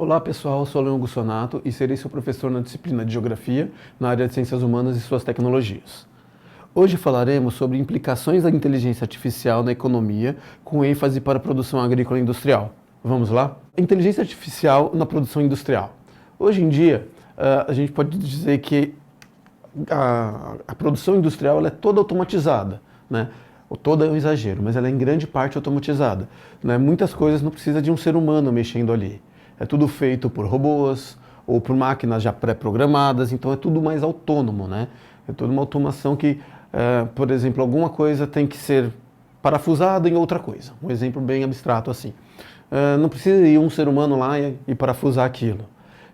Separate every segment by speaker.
Speaker 1: Olá pessoal, eu sou Leon Gussonato e serei seu professor na disciplina de Geografia na área de Ciências Humanas e suas tecnologias. Hoje falaremos sobre implicações da inteligência artificial na economia, com ênfase para a produção agrícola e industrial. Vamos lá? Inteligência artificial na produção industrial. Hoje em dia, a gente pode dizer que a produção industrial ela é toda automatizada, né? Toda é um exagero, mas ela é em grande parte automatizada, né? Muitas coisas não precisa de um ser humano mexendo ali. É tudo feito por robôs ou por máquinas já pré-programadas, então é tudo mais autônomo, né? É toda uma automação que, por exemplo, alguma coisa tem que ser parafusada em outra coisa. Um exemplo bem abstrato assim. Não precisa ir um ser humano lá e parafusar aquilo.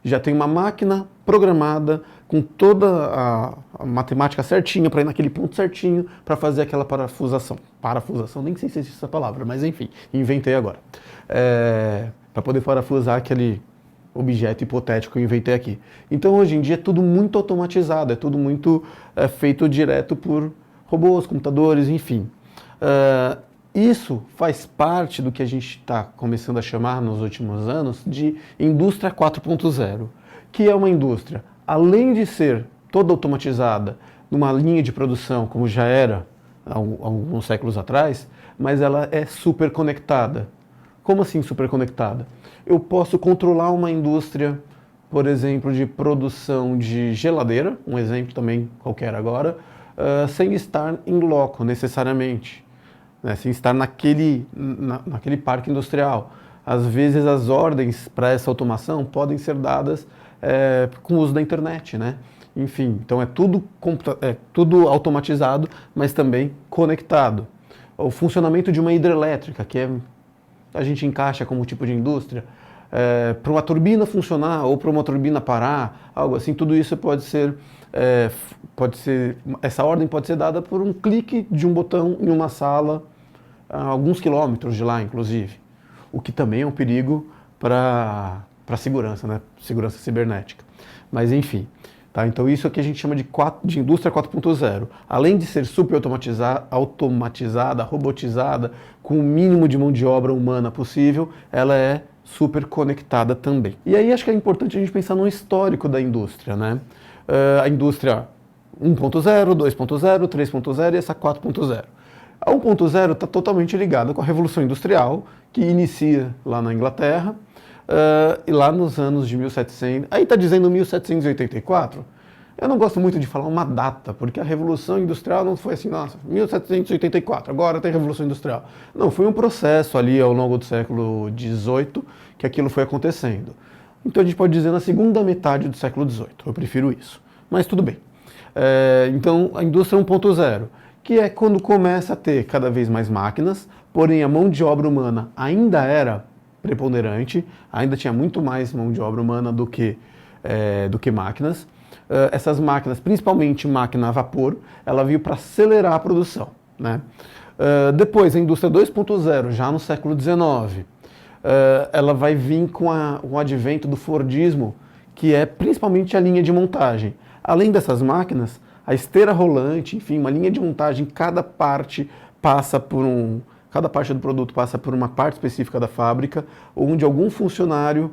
Speaker 1: Já tem uma máquina programada com toda a matemática certinha para ir naquele ponto certinho para fazer aquela parafusação. Parafusação, nem sei se existe essa palavra, mas enfim, inventei agora. Para poder parafusar aquele objeto hipotético que eu inventei aqui. Então hoje em dia é tudo muito automatizado, é tudo muito feito direto por robôs, computadores, enfim. Isso faz parte do que a gente está começando a chamar nos últimos anos de indústria 4.0, que é uma indústria, além de ser toda automatizada numa linha de produção, como já era há alguns séculos atrás, mas ela é super conectada. Como assim super conectada? Eu posso controlar uma indústria, por exemplo, de produção de geladeira, um exemplo também qualquer agora, sem estar em loco necessariamente. Né, sem estar naquele parque industrial. Às vezes as ordens para essa automação podem ser dadas com o uso da internet, né? Enfim, então é tudo automatizado, mas também conectado. O funcionamento de uma hidrelétrica, que a gente encaixa como tipo de indústria, para uma turbina funcionar ou para uma turbina parar, algo assim, tudo isso pode ser, essa ordem pode ser dada por um clique de um botão em uma sala, a alguns quilômetros de lá, inclusive. O que também é um perigo para a segurança, né? Segurança cibernética. Mas enfim, tá? Então isso aqui a gente chama de indústria 4.0. Além de ser super automatizada, robotizada, com o mínimo de mão de obra humana possível, ela é super conectada também. E aí acho que é importante a gente pensar no histórico da indústria, né? A indústria 1.0, 2.0, 3.0 e essa 4.0. A 1.0 está totalmente ligada com a Revolução Industrial, que inicia lá na Inglaterra, e lá nos anos de 1700... Aí está dizendo 1784. Eu não gosto muito de falar uma data, porque a Revolução Industrial não foi assim, nossa, 1784, agora tem Revolução Industrial. Não, foi um processo ali ao longo do século XVIII que aquilo foi acontecendo. Então a gente pode dizer na segunda metade do século XVIII, eu prefiro isso. Mas tudo bem. Então a indústria 1.0, que é quando começa a ter cada vez mais máquinas, porém a mão de obra humana ainda era preponderante, ainda tinha muito mais mão de obra humana do que máquinas. Essas máquinas, principalmente máquina a vapor, ela veio para acelerar a produção, né? Depois, a indústria 2.0, já no século XIX, ela vai vir com o advento do Fordismo, que é principalmente a linha de montagem. Além dessas máquinas, a esteira rolante, enfim, uma linha de montagem, cada parte do produto passa por uma parte específica da fábrica, onde algum funcionário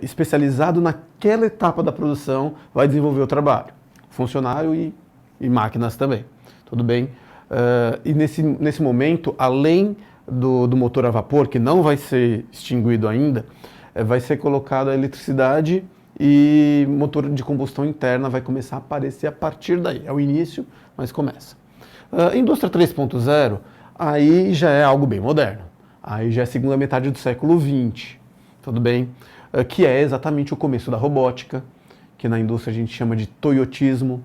Speaker 1: especializado naquela etapa da produção vai desenvolver o trabalho. Funcionário e máquinas também, tudo bem? E nesse momento, além do motor a vapor, que não vai ser extinguido ainda, vai ser colocada a eletricidade e motor de combustão interna vai começar a aparecer a partir daí. É o início, mas começa. Indústria 3.0, aí já é algo bem moderno. Aí já é a segunda metade do século XX, tudo bem? Que é exatamente o começo da robótica, que na indústria a gente chama de toyotismo.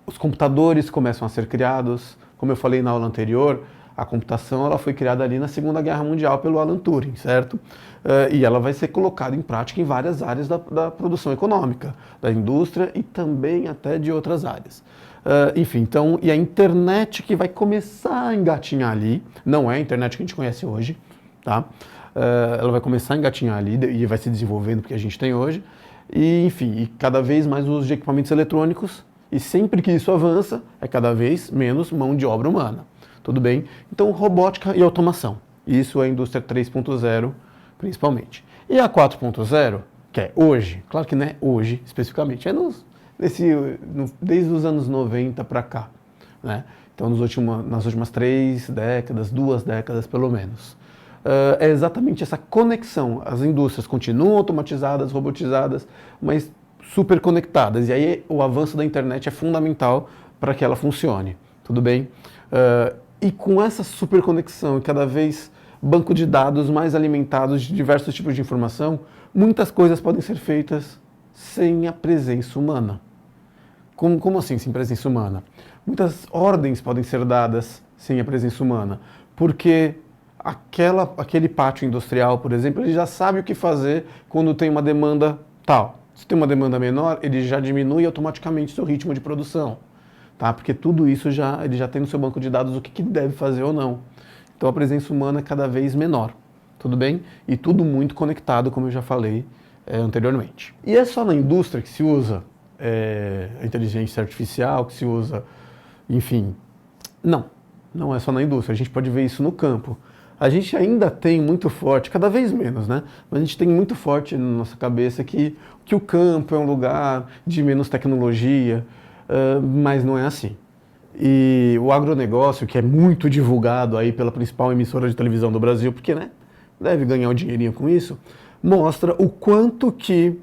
Speaker 1: Os computadores começam a ser criados. Como eu falei na aula anterior, a computação ela foi criada ali na Segunda Guerra Mundial pelo Alan Turing, certo? E ela vai ser colocada em prática em várias áreas da produção econômica, da indústria e também até de outras áreas. Enfim, então, e a internet que vai começar a engatinhar ali, não é a internet que a gente conhece hoje, tá? Ela vai começar a engatinhar ali e vai se desenvolvendo porque a gente tem hoje, e enfim, e cada vez mais o uso de equipamentos eletrônicos, e sempre que isso avança, é cada vez menos mão de obra humana. Tudo bem? Então, robótica e automação. Isso é a indústria 3.0, principalmente. E a 4.0, que é hoje, claro que não é hoje especificamente, é desde os anos 90 para cá, né? Então nas últimas 3 décadas, 2 décadas pelo menos. É exatamente essa conexão. As indústrias continuam automatizadas, robotizadas, mas super conectadas. E aí o avanço da internet é fundamental para que ela funcione. Tudo bem? E com essa super conexão e cada vez banco de dados mais alimentados de diversos tipos de informação, muitas coisas podem ser feitas sem a presença humana. Como assim sem presença humana? Muitas ordens podem ser dadas sem a presença humana, porque aquele pátio industrial, por exemplo, ele já sabe o que fazer quando tem uma demanda tal. Se tem uma demanda menor, ele já diminui automaticamente o seu ritmo de produção, tá? Porque tudo isso ele já tem no seu banco de dados o que deve fazer ou não. Então a presença humana é cada vez menor, tudo bem? E tudo muito conectado, como eu já falei anteriormente. E é só na indústria que se usa a inteligência artificial, que se usa, enfim, não é só na indústria, a gente pode ver isso no campo. A gente ainda tem muito forte, cada vez menos, né? Mas a gente tem muito forte na nossa cabeça que o campo é um lugar de menos tecnologia, mas não é assim. E o agronegócio, que é muito divulgado aí pela principal emissora de televisão do Brasil, porque, né, deve ganhar um dinheirinho com isso, mostra o quanto que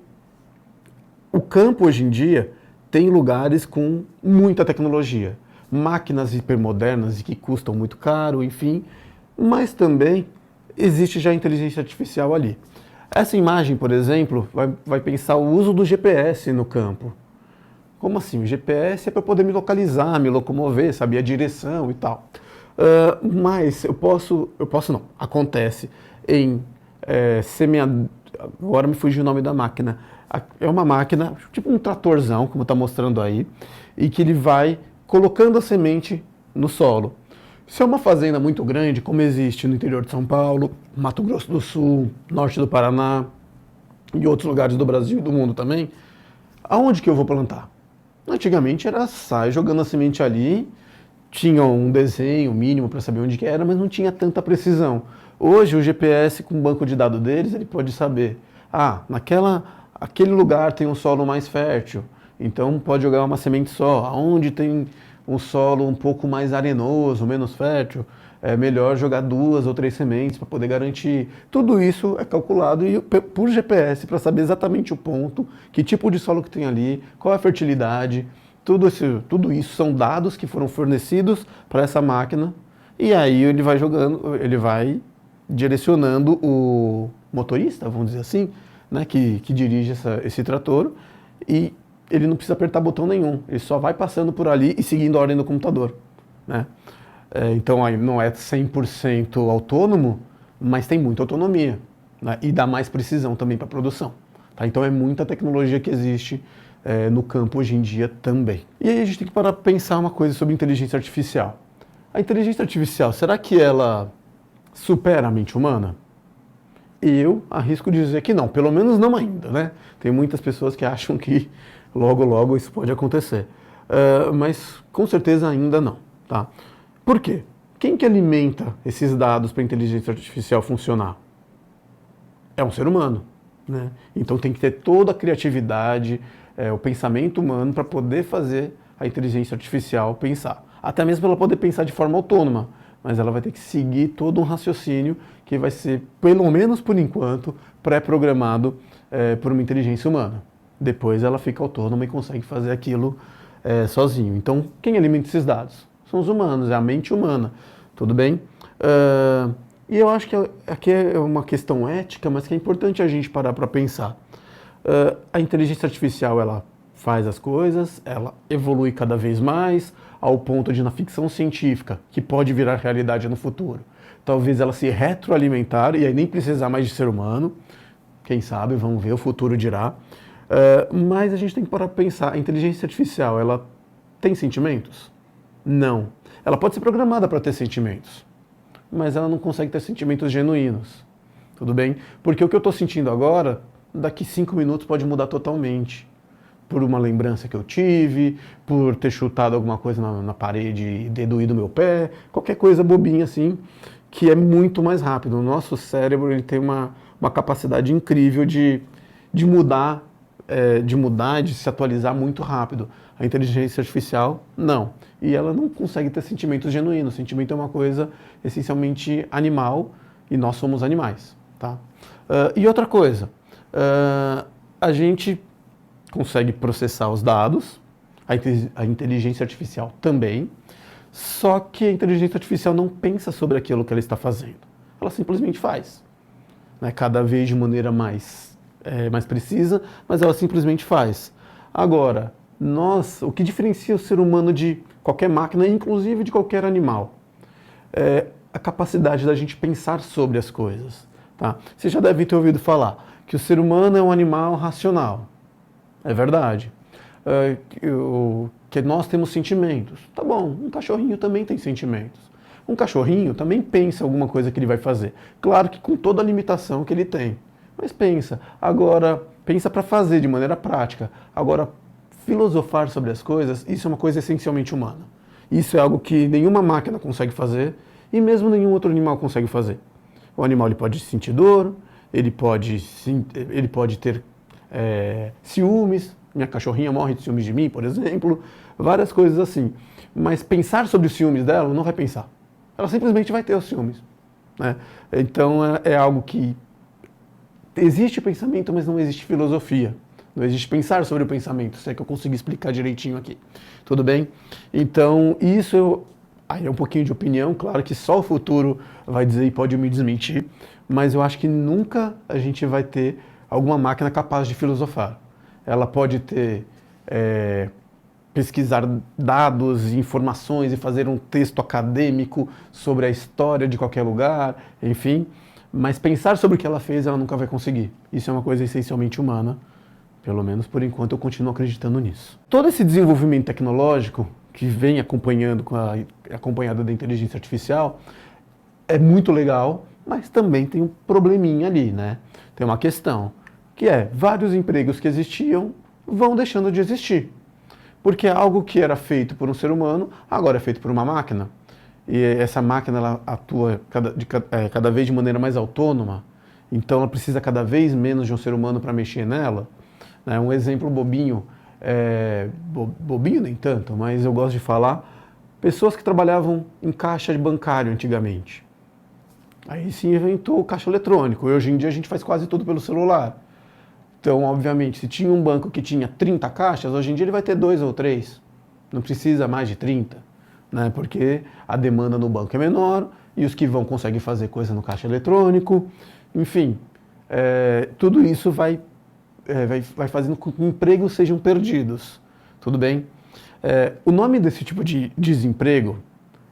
Speaker 1: o campo hoje em dia tem lugares com muita tecnologia. Máquinas hipermodernas e que custam muito caro, enfim, mas também existe já inteligência artificial ali. Essa imagem, por exemplo, vai pensar o uso do GPS no campo. Como assim? O GPS é para poder me localizar, me locomover, saber a direção e tal. Mas eu posso não, acontece em agora me fugiu o nome da máquina. É uma máquina, tipo um tratorzão, como está mostrando aí, e que ele vai colocando a semente no solo. Se é uma fazenda muito grande, como existe no interior de São Paulo, Mato Grosso do Sul, norte do Paraná e outros lugares do Brasil e do mundo também, aonde que eu vou plantar? Antigamente era sai jogando a semente ali, tinha um desenho mínimo para saber onde que era, mas não tinha tanta precisão. Hoje o GPS com o banco de dados deles, ele pode saber, aquele lugar tem um solo mais fértil, então pode jogar uma semente só. Aonde tem um solo um pouco mais arenoso, menos fértil, é melhor jogar 2 ou 3 sementes para poder garantir. Tudo isso é calculado por GPS para saber exatamente o ponto, que tipo de solo que tem ali, qual é a fertilidade. Tudo isso são dados que foram fornecidos para essa máquina e aí ele vai jogando, ele vai direcionando o motorista, vamos dizer assim, né, que dirige esse trator, e ele não precisa apertar botão nenhum, ele só vai passando por ali e seguindo a ordem do computador, né? Então aí não é 100% autônomo, mas tem muita autonomia, né? E dá mais precisão também para a produção. Tá? Então é muita tecnologia que existe no campo hoje em dia também. E aí a gente tem que parar para pensar uma coisa sobre inteligência artificial. A inteligência artificial, será que ela supera a mente humana? Eu arrisco dizer que não, pelo menos não ainda, né? Tem muitas pessoas que acham que logo, logo isso pode acontecer. Mas com certeza ainda não, tá? Por quê? Quem que alimenta esses dados para a inteligência artificial funcionar? É um ser humano, né? Então tem que ter toda a criatividade, o pensamento humano para poder fazer a inteligência artificial pensar. Até mesmo para ela poder pensar de forma autônoma, mas ela vai ter que seguir todo um raciocínio que vai ser, pelo menos por enquanto, pré-programado por uma inteligência humana. Depois ela fica autônoma e consegue fazer aquilo sozinho. Então, quem alimenta esses dados? São os humanos, é a mente humana, tudo bem? E eu acho que aqui é uma questão ética, mas que é importante a gente parar para pensar. A inteligência artificial, ela faz as coisas, ela evolui cada vez mais, ao ponto de, na ficção científica, que pode virar realidade no futuro, talvez ela se retroalimentar e aí nem precisar mais de ser humano, quem sabe, vamos ver, o futuro dirá. Mas a gente tem que parar para pensar, a inteligência artificial, ela tem sentimentos? Não. Ela pode ser programada para ter sentimentos, mas ela não consegue ter sentimentos genuínos, tudo bem? Porque o que eu estou sentindo agora, daqui 5 minutos pode mudar totalmente. Por uma lembrança que eu tive, por ter chutado alguma coisa na parede e ter doído meu pé, qualquer coisa bobinha assim, que é muito mais rápido. O nosso cérebro ele tem uma uma capacidade incrível de mudar, de se atualizar muito rápido. A inteligência artificial, não. E ela não consegue ter sentimentos genuínos. Sentimento é uma coisa essencialmente animal e nós somos animais. Tá? E outra coisa, a gente consegue processar os dados, a inteligência artificial também, só que a inteligência artificial não pensa sobre aquilo que ela está fazendo. Ela simplesmente faz. Né? Cada vez de maneira mais precisa, mas ela simplesmente faz. Agora, o que diferencia o ser humano de qualquer máquina, inclusive de qualquer animal, é a capacidade da gente pensar sobre as coisas. Tá? Você já deve ter ouvido falar que o ser humano é um animal racional. É verdade. Que nós temos sentimentos. Tá bom, um cachorrinho também tem sentimentos. Um cachorrinho também pensa alguma coisa que ele vai fazer. Claro que com toda a limitação que ele tem. Mas pensa. Agora, pensa para fazer de maneira prática. Agora, filosofar sobre as coisas, isso é uma coisa essencialmente humana. Isso é algo que nenhuma máquina consegue fazer e mesmo nenhum outro animal consegue fazer. O animal ele pode sentir dor, ele pode ter ciúmes. Minha cachorrinha morre de ciúmes de mim, por exemplo. Várias coisas assim. Mas pensar sobre os ciúmes dela, não vai pensar. Ela simplesmente vai ter os ciúmes. Né? Então é algo que existe pensamento, mas não existe filosofia. Não existe pensar sobre o pensamento, se é que eu consigo explicar direitinho aqui. Tudo bem? Então, aí é um pouquinho de opinião, claro que só o futuro vai dizer e pode me desmentir, mas eu acho que nunca a gente vai ter alguma máquina capaz de filosofar. Ela pode ter, pesquisar dados, informações e fazer um texto acadêmico sobre a história de qualquer lugar, enfim, mas pensar sobre o que ela fez, ela nunca vai conseguir. Isso é uma coisa essencialmente humana. Pelo menos por enquanto eu continuo acreditando nisso. Todo esse desenvolvimento tecnológico que vem acompanhado da inteligência artificial é muito legal, mas também tem um probleminha ali, né? Tem uma questão, que vários empregos que existiam vão deixando de existir. Porque algo que era feito por um ser humano, agora é feito por uma máquina. E essa máquina ela atua cada vez de maneira mais autônoma, então ela precisa cada vez menos de um ser humano para mexer nela. Um exemplo bobinho, bobinho nem tanto, mas eu gosto de falar, pessoas que trabalhavam em caixa bancário antigamente. Aí se inventou o caixa eletrônico, e hoje em dia a gente faz quase tudo pelo celular. Então, obviamente, se tinha um banco que tinha 30 caixas, hoje em dia ele vai ter 2 ou 3. Não precisa mais de 30, né? Porque a demanda no banco é menor e os que vão conseguem fazer coisa no caixa eletrônico. Enfim, tudo isso vai fazendo com que empregos sejam perdidos. Tudo bem? O nome desse tipo de desemprego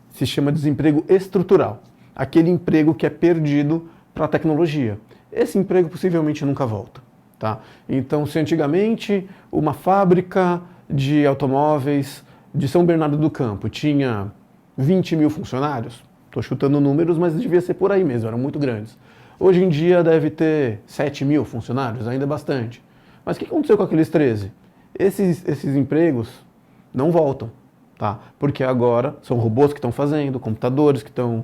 Speaker 1: se chama desemprego estrutural. Aquele emprego que é perdido para a tecnologia. Esse emprego possivelmente nunca volta. Tá? Então, se antigamente uma fábrica de automóveis de São Bernardo do Campo tinha 20 mil funcionários, estou chutando números, mas devia ser por aí mesmo, eram muito grandes. Hoje em dia deve ter 7 mil funcionários, ainda é bastante. Mas o que aconteceu com aqueles 13? Esses empregos não voltam, tá? Porque agora são robôs que estão fazendo, computadores que estão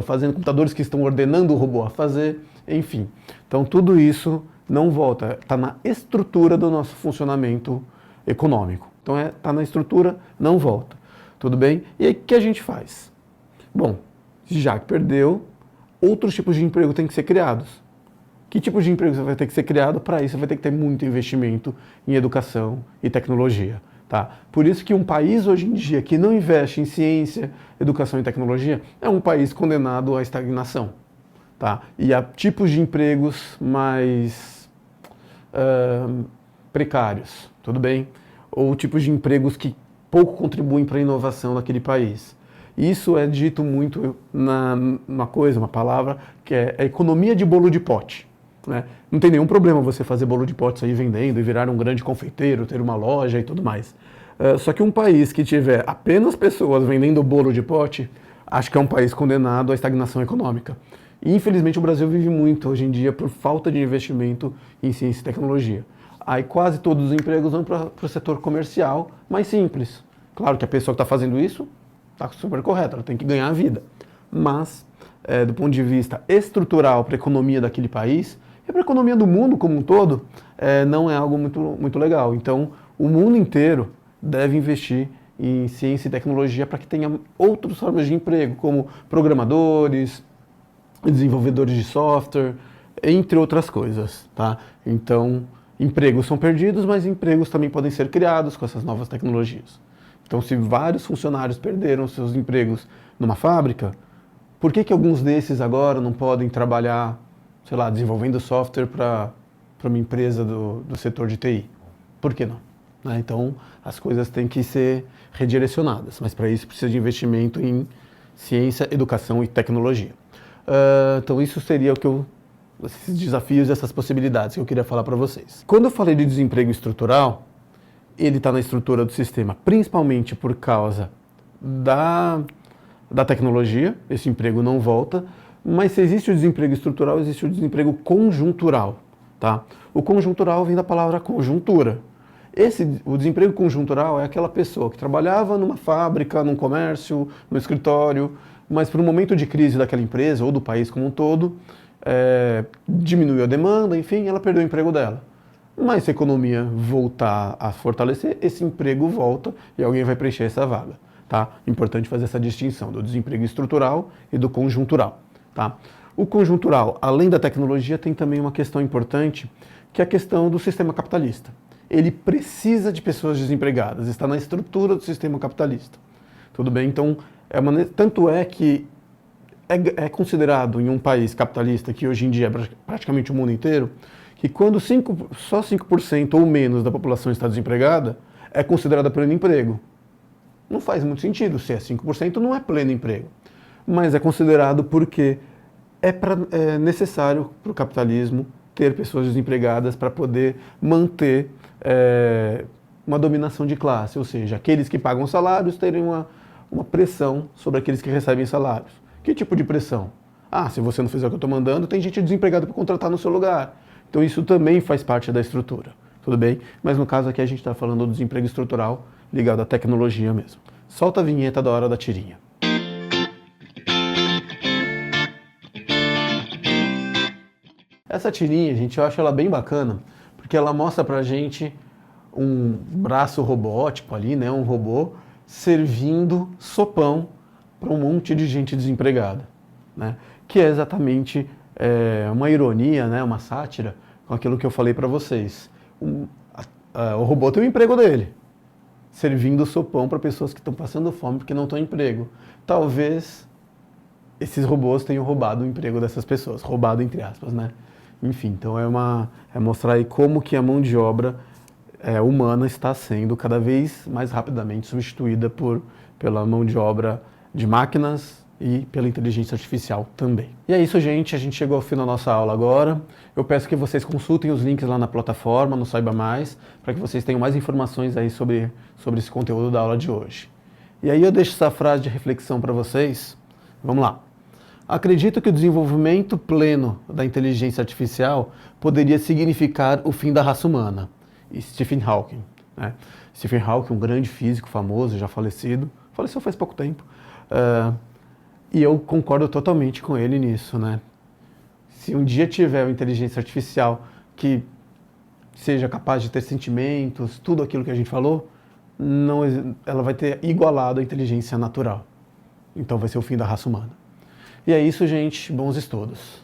Speaker 1: fazendo, computadores que estão ordenando o robô a fazer, enfim. Então tudo isso não volta, está na estrutura do nosso funcionamento econômico. Então está na estrutura, não volta. Tudo bem? E aí o que a gente faz? Bom, já que perdeu, outros tipos de emprego têm que ser criados. Que tipo de emprego vai ter que ser criado? Para isso vai ter que ter muito investimento em educação e tecnologia. Tá? Por isso que um país hoje em dia que não investe em ciência, educação e tecnologia é um país condenado à estagnação. Tá? E há tipos de empregos mais precários, tudo bem? Ou tipos de empregos que pouco contribuem para a inovação daquele país. Isso é dito muito uma palavra, que é a economia de bolo de pote. Né? Não tem nenhum problema você fazer bolo de pote, sair vendendo e virar um grande confeiteiro, ter uma loja e tudo mais. Só que um país que tiver apenas pessoas vendendo bolo de pote, acho que é um país condenado à estagnação econômica. E infelizmente o Brasil vive muito hoje em dia por falta de investimento em ciência e tecnologia. Aí quase todos os empregos vão para o setor comercial, mais simples. Claro que a pessoa que está fazendo isso está super correta, ela tem que ganhar a vida. Mas, do ponto de vista estrutural para a economia daquele país, E para a economia do mundo como um todo, não é algo muito legal. Então, o mundo inteiro deve investir em ciência e tecnologia para que tenha outras formas de emprego, como programadores, desenvolvedores de software, entre outras coisas, tá? Então, empregos são perdidos, mas empregos também podem ser criados com essas novas tecnologias. Então, se vários funcionários perderam seus empregos numa fábrica, por que alguns desses agora não podem trabalhar, sei lá, desenvolvendo software para uma empresa do setor de TI? Por que não? Né? Então, as coisas têm que ser redirecionadas, mas para isso precisa de investimento em ciência, educação e tecnologia. Então, isso seria esses desafios e essas possibilidades que eu queria falar para vocês. Quando eu falei de desemprego estrutural, ele está na estrutura do sistema, principalmente por causa da tecnologia, esse emprego não volta, mas se existe o desemprego estrutural, existe o desemprego conjuntural, tá? O conjuntural vem da palavra conjuntura. O desemprego conjuntural é aquela pessoa que trabalhava numa fábrica, num comércio, no escritório, mas por um momento de crise daquela empresa ou do país como um todo, diminuiu a demanda, enfim, ela perdeu o emprego dela. Mas se a economia voltar a fortalecer, esse emprego volta e alguém vai preencher essa vaga. Tá? Importante fazer essa distinção do desemprego estrutural e do conjuntural. Tá? O conjuntural, além da tecnologia, tem também uma questão importante, que é a questão do sistema capitalista. Ele precisa de pessoas desempregadas, está na estrutura do sistema capitalista. Tudo bem? Então, tanto é que é considerado em um país capitalista, que hoje em dia é praticamente o mundo inteiro, que quando só 5% ou menos da população está desempregada, é considerada pleno emprego. Não faz muito sentido, se é 5% não é pleno emprego. Mas é considerado porque é necessário para o capitalismo ter pessoas desempregadas para poder manter uma dominação de classe, ou seja, aqueles que pagam salários terem uma pressão sobre aqueles que recebem salários. Que tipo de pressão? Se você não fizer o que eu estou mandando, tem gente desempregada para contratar no seu lugar. Então isso também faz parte da estrutura, tudo bem? Mas no caso aqui a gente está falando do desemprego estrutural ligado à tecnologia mesmo. Solta a vinheta da hora da tirinha. Essa tirinha, gente, eu acho ela bem bacana, porque ela mostra pra gente um braço robótico ali, né, um robô, servindo sopão para um monte de gente desempregada, né? Que é exatamente uma ironia, né, uma sátira com aquilo que eu falei para vocês. O robô tem o emprego dele, servindo sopão para pessoas que estão passando fome porque não estão em emprego. Talvez esses robôs tenham roubado o emprego dessas pessoas, roubado entre aspas, né? Enfim, então é mostrar aí como que a mão de obra humana está sendo cada vez mais rapidamente substituída pela mão de obra de máquinas e pela inteligência artificial também. E é isso, gente. A gente chegou ao fim da nossa aula agora. Eu peço que vocês consultem os links lá na plataforma, no Saiba Mais, para que vocês tenham mais informações aí sobre esse conteúdo da aula de hoje. E aí eu deixo essa frase de reflexão para vocês. Vamos lá. Acredito que o desenvolvimento pleno da inteligência artificial poderia significar o fim da raça humana. Stephen Hawking, né? Stephen Hawking, um grande físico famoso, já falecido, faleceu faz pouco tempo. E eu concordo totalmente com ele nisso, né? Se um dia tiver uma inteligência artificial que seja capaz de ter sentimentos, tudo aquilo que a gente falou, ela vai ter igualado a inteligência natural. Então vai ser o fim da raça humana. E é isso, gente. Bons estudos.